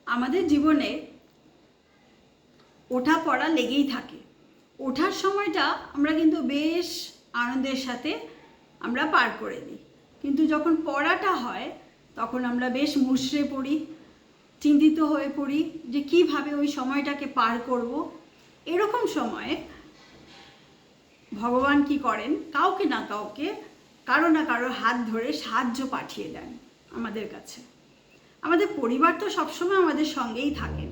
আমাদের জীবনে ওঠা পড়া লেগেই থাকে। ওঠার সময়টা আমরা কিন্তু বেশ আনন্দের সাথে আমরা পার করে দিই, কিন্তু যখন পড়াটা হয় তখন আমরা বেশ মুষড়ে পড়ি, চিন্তিত হয়ে পড়ি যে কিভাবে ওই সময়টাকে পার করব। এরকম সময়ে ভগবান কি করেন, কাউকে না কাউকে, কারো না কারো হাত ধরে সাহায্য পাঠিয়ে দেন আমাদের কাছে। আমাদের পরিবার তো সবসময় আমাদের সঙ্গেই থাকেন,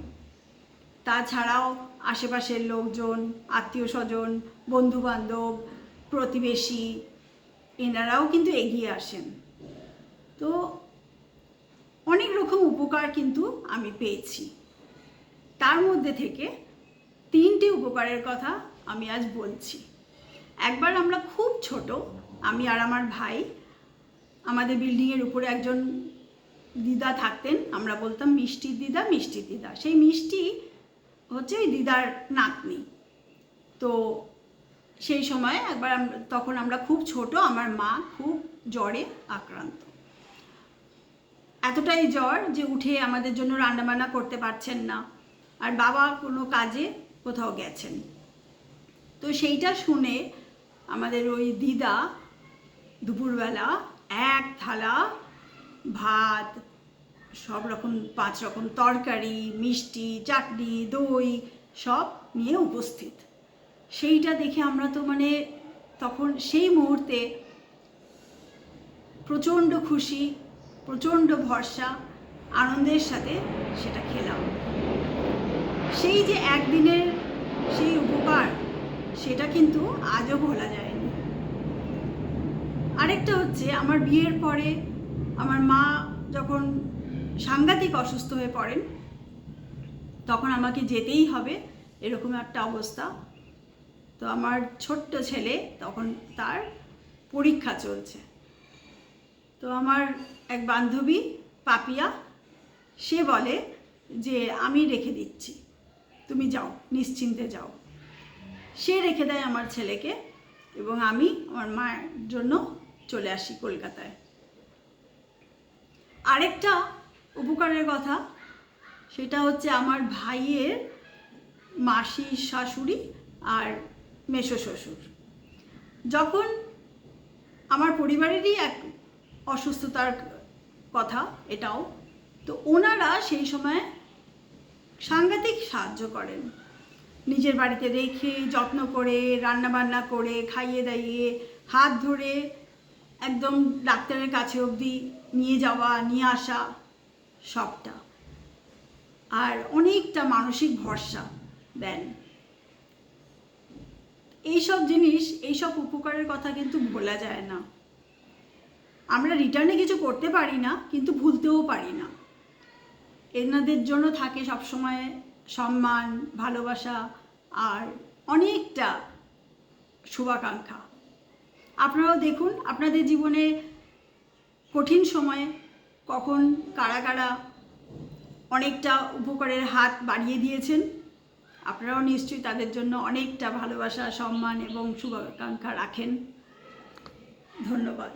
তাছাড়াও আশেপাশের লোকজন, আত্মীয় স্বজন, বন্ধুবান্ধব, প্রতিবেশী, এনারাও কিন্তু এগিয়ে আসেন। তো অনেক রকম উপকার কিন্তু আমি পেয়েছি। তার মধ্যে থেকে 3টে উপকারের কথা আমি আজ বলছি। একবার আমরা খুব ছোট, আমি আর আমার ভাই, আমাদের বিল্ডিংয়ের উপরে একজন দিদা থাকতেন, আমরা বলতাম মিষ্টির দিদা, মিষ্টির দিদা। সেই মিষ্টি হচ্ছে ওই দিদার নাতনি। তো সেই সময় একবার তখন আমরা খুব ছোট, আমার মা খুব জ্বরে আক্রান্ত। এতটাই জ্বর যে উঠে আমাদের জন্য রান্নাবান্না করতে পারছেন না, আর বাবা কোনো কাজে কোথাও গেছেন। তো সেইটা শুনে আমাদের ওই দিদা দুপুরবেলা এক থালা ভাত, সব রকম 5 রকম তরকারি, মিষ্টি, চাটনি, দই সব নিয়ে উপস্থিত। সেইটা দেখে আমরা তো তখন সেই মুহূর্তে প্রচণ্ড খুশি, প্রচণ্ড ভরসা, আনন্দের সাথে সেটা খেলাম। সেই যে একদিনের সেই উপকার, সেটা কিন্তু আজও ভোলা যায়নি। আরেকটা হচ্ছে, আমার বিয়ের পরে আমার মা যখন সাংঘাতিক অসুস্থ হয়ে পড়েন, তখন আমাকে যেতেই হবে, এরকম একটা অবস্থা। তো আমার ছোট্ট ছেলে তখন, তার পরীক্ষা চলছে। তো আমার এক বান্ধবী পাপিয়া, সে বলে যে আমি রেখে দিচ্ছি, তুমি যাও, নিশ্চিন্তে যাও। সে রেখে দেয় আমার ছেলেকে, এবং আমি আমার মায়ের জন্য চলে আসি কলকাতায়। আরেকটা উপকারের কথা, সেটা হচ্ছে আমার ভাইয়ের মাসি শাশুড়ি আর মেসো শ্বশুর, যখন আমার পরিবারেরই এক অসুস্থতার কথা এটাও, তো ওনারা সেই সময় সাংঘাতিক সাহায্য করেন। নিজের বাড়িতে রেখে যত্ন করে, রান্নাবান্না করে, খাইয়ে দাইয়ে, হাত ধরে একদম ডাক্তারের কাছে অবধি নিয়ে যাওয়া, নিয়ে আসা, সবটা। আর অনেকটা মানসিক ভরসা দেন। এইসব জিনিস, এইসব উপকারের কথা কিন্তু ভোলা যায় না। আমরা রিটার্নে কিছু করতে পারি না, কিন্তু ভুলতেও পারি না। এনাদের জন্য থাকে সবসময় সম্মান, ভালোবাসা আর অনেকটা শুভাকাঙ্ক্ষা। আপনারাও দেখুন আপনাদের জীবনে কঠিন সময়ে কখন কারা কারা অনেকটা উপকারের হাত বাড়িয়ে দিয়েছেন। আপনারাও নিশ্চয়ই তাদের জন্য অনেকটা ভালোবাসা, সম্মান এবং শুভাকাঙ্ক্ষা রাখেন। ধন্যবাদ।